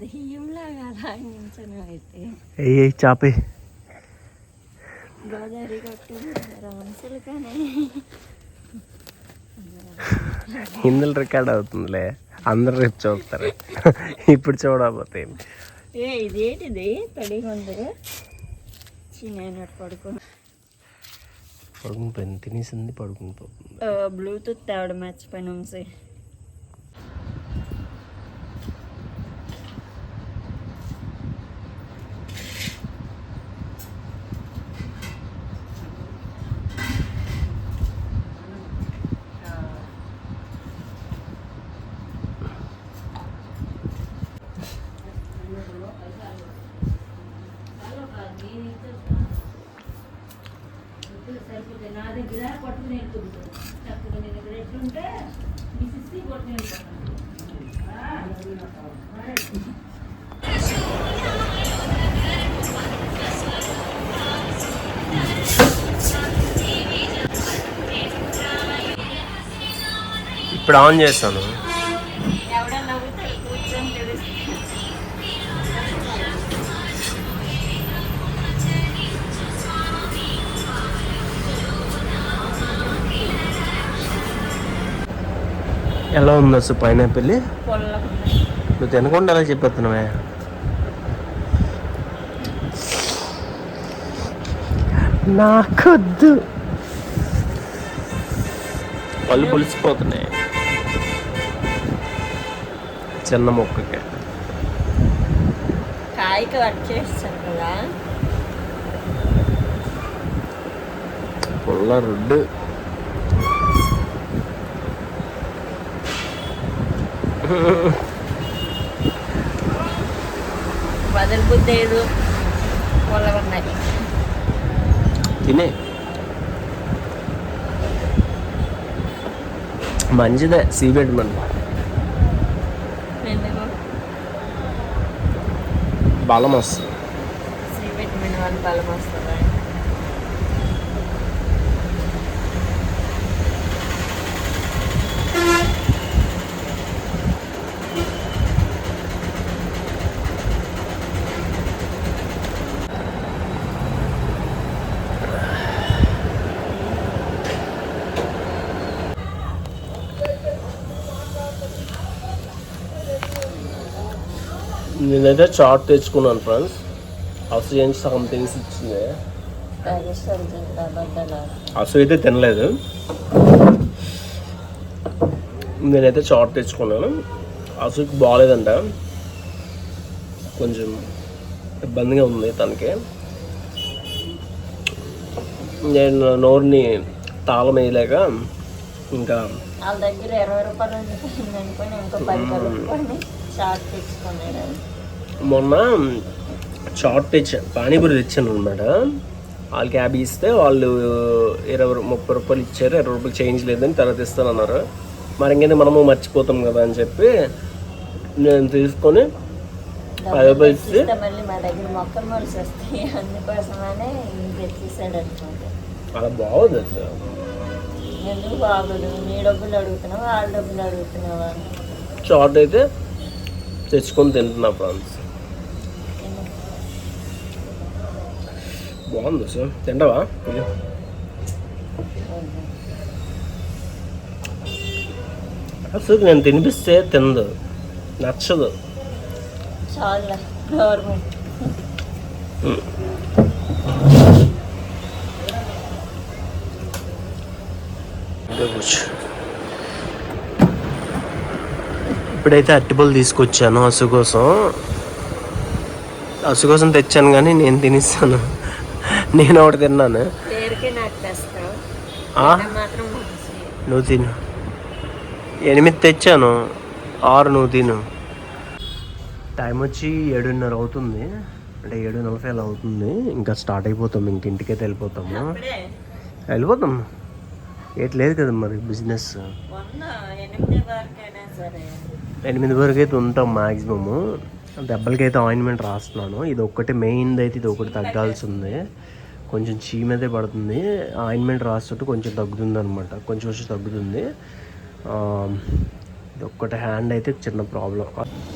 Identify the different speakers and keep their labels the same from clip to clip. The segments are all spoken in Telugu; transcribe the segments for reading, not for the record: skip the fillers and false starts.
Speaker 1: దెయ్యంలాగా అలా నించను అయితే
Speaker 2: ఏ చాపే
Speaker 1: గోదావరి కట్టు మనుషులు కానీ
Speaker 2: ఇందులో రికార్డ్ అవుతుందిలే, అందరు రేపు చూస్తారు. ఇప్పుడు చూడకపోతే
Speaker 1: ఇదేంటిది తడిగా ఉంది. నేను పడుకుని
Speaker 2: పడుకుని తినేసింది, పడుకుని పోతుంది.
Speaker 1: బ్లూటూత్ తేవడం మర్చిపోయిన వంశీ.
Speaker 2: ఇప్పుడు ఆన్ చేస్తాను. ఎలా ఉంది అసలు పైనాపిల్? నువ్వు తినకుండా ఎలా చెప్పేస్తున్నావే? నాకొద్దు, పళ్ళు పులిసిపోతున్నాయి చిన్న మొక్కకి.
Speaker 1: కాయకి కట్ చేస్తాను కదా
Speaker 2: పుల్ల రొడ్డు.
Speaker 1: వదలబుద్ధి లేదు, పొలగా ఉన్నాయి.
Speaker 2: తినే మంచిదే, సీ విటమిన్ బలం వస్తుంది.
Speaker 1: సి విటమిన్ వల్ల బలం వస్తుంది.
Speaker 2: నేనైతే చాట్ తెచ్చుకున్నాను ఫ్రెండ్స్. అసలు ఏంటి సగం థింగ్స్ ఇచ్చింది. అసలు అయితే తినలేదు. నేనైతే చాట్ తెచ్చుకున్నాను. అసలుకి బాగాలేదంట, కొంచెం ఇబ్బందిగా ఉంది తనకి. నేను నోరుని తాళం వేయలేక ఇంకా
Speaker 1: వాళ్ళ దగ్గర 20 రూపాయలు అనుకుని ఇంకో 10 రూపాయలు చాట్ తెచ్చుకున్నాడు.
Speaker 2: మొన్న చాట్ తెచ్చాను, పానీపూరి తెచ్చాను అనమాట. వాళ్ళకి 50 ఇస్తే వాళ్ళు 20-30 రూపాయలు ఇచ్చారు. 20 రూపాయలు చేంజ్ లేదని తర్వాత ఇస్తానన్నారు. మరి ఇంకేంటి మనము మర్చిపోతాం కదా అని చెప్పి నేను తీసుకొని 10 రూపాయలు ఇస్తే
Speaker 1: మళ్ళీ మా దగ్గర మొక్కలు మొలిసి వస్తాయి, అందుకోసమనే తెచ్చేసాడు అనుకుంటా.
Speaker 2: అలా బాగుంది అసలు.
Speaker 1: ఎందుకు బాగోదు? నీ డబ్బులు అడుగుతున్నావా, వాళ్ళ డబ్బులు అడుగుతున్నావా?
Speaker 2: చాట్ అయితే తెచ్చుకొని తింటున్నా ఫ్రెండ్స్. బాగుంది సార్, తింటావా? అసలు నేను తినిపిస్తే తినదు, నచ్చదు.
Speaker 1: చాలా గవర్నమెంట్
Speaker 2: ఇప్పుడైతే అరటిపళ్ళు తీసుకొచ్చాను అసు కోసం తెచ్చాను, కానీ నేను తినిస్తాను. నేను ఒకటి తిన్నాను. నువ్వు తిను. 8 తెచ్చాను, 6 నువ్వు తిను. టైం వచ్చి 7:30 అవుతుంది, అంటే 7:40 అవుతుంది. ఇంకా స్టార్ట్ అయిపోతాం, ఇంక ఇంటికైతే వెళ్ళిపోతాము. ఏటి లేదు కదా మరి బిజినెస్. 8 వరకు అయితే ఉంటాం మ్యాక్సిమము. దెబ్బలకైతే ఆయింట్మెంట్ రాస్తున్నాను. ఇది ఒక్కటి మెయిన్ది అయితే, ఇది ఒకటి తగ్గాల్సి ఉంది. కొంచెం చీమైతే పడుతుంది. ఆయింట్మెంట్ రాస్తుంటే కొంచెం తగ్గుతుంది అనమాట, కొంచెం తగ్గుతుంది. ఇది ఒక్కటి హ్యాండ్ అయితే చిన్న ప్రాబ్లం.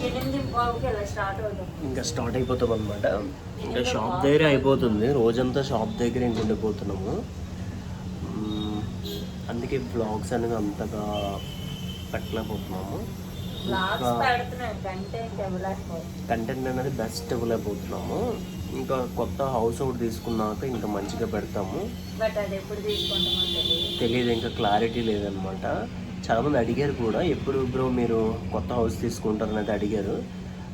Speaker 1: 8:15కి అలా స్టార్ట్ అవుతాం.
Speaker 2: ఇంకా స్టార్ట్ అయిపోతాం అనమాట. ఇంకా షాప్ దగ్గరే అయిపోతుంది, రోజంతా షాప్ దగ్గర ఇంక ఉండిపోతున్నాము. అందుకే బ్లాగ్స్ అనేది అంతగా పెట్టలేకపోతున్నాము.
Speaker 1: బ్లాగ్స్ పెడుతున్నాం, కంటెంట్ ఇవ్వలేకపోతున్నాం.
Speaker 2: కంటెంట్ అనేది బెస్ట్ ఇవ్వలేకపోతున్నాము. ఇంకా కొత్త హౌస్ ఒకటి తీసుకున్నాక ఇంకా మంచిగా పెడతాము.
Speaker 1: బట్ అది ఎప్పుడు తీసుకుంటామో
Speaker 2: తెలియదు, ఇంకా క్లారిటీ లేదనమాట. చాలామంది అడిగారు కూడా, ఎప్పుడు బ్రో మీరు కొత్త హౌస్ తీసుకుంటారు అనేది అడిగారు.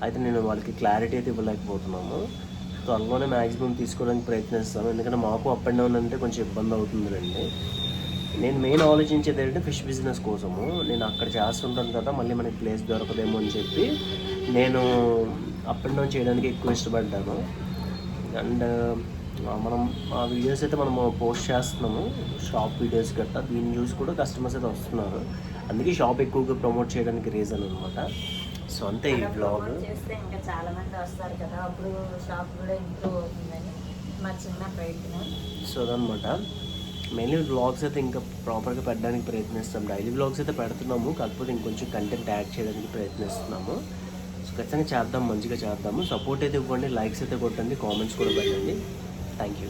Speaker 2: అయితే నేను వాళ్ళకి క్లారిటీ అయితే ఇవ్వలేకపోతున్నాము. త్వరలోనే మ్యాక్సిమం తీసుకోవడానికి ప్రయత్నిస్తాను, ఎందుకంటే మాకు అప్ అండ్ డౌన్ అంటే కొంచెం ఇబ్బంది అవుతుందండి. నేను మెయిన్ ఆలోచించేది ఏంటంటే ఫిష్ బిజినెస్ కోసము. నేను అక్కడ చేస్తుంటాను కదా, మళ్ళీ మనకి ప్లేస్ దొరకదేమో అని చెప్పి నేను అప్ అండ్ డౌన్ చేయడానికి ఎక్కువ ఇష్టపడ్డాను. అండ్ మనం ఆ వీడియోస్ అయితే మనము పోస్ట్ చేస్తున్నాము, షాప్ వీడియోస్ గట్టా. దీన్ని చూసి కూడా కస్టమర్స్ అయితే వస్తున్నారు. అందుకే షాప్ ఎక్కువగా ప్రమోట్ చేయడానికి రీజన్ అనమాట. సో అంతే ఈ బ్లాగ్.
Speaker 1: చేస్తే ఇంకా చాలా మంది వస్తారు కదా, అప్పుడు షాప్ కూడా ఇంప్రూవ్ అవుతుందని మా చిన్న ప్రయత్నం.
Speaker 2: సో అదనమాట. మెయిన్లీ వ్లాగ్స్ అయితే ఇంకా ప్రాపర్గా పెట్టడానికి ప్రయత్నిస్తాం. డైలీ వ్లాగ్స్ అయితే పెడుతున్నాము, కాకపోతే ఇంకొంచెం కంటెంట్ యాడ్ చేయడానికి ప్రయత్నిస్తున్నాము. సో ఖచ్చితంగా చేద్దాం, మంచిగా చేద్దాము. సపోర్ట్ అయితే ఇవ్వండి, లైక్స్ అయితే కొట్టండి, కామెంట్స్ కూడా పెట్టండి. Thank you.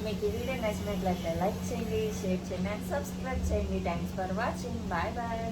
Speaker 1: మీకు ఈ వీడియో నచ్చినట్లయితే లైక్ చేయండి, షేర్ చేయండి అండ్ సబ్స్క్రైబ్ చేయండి. Thanks for watching. Bye bye.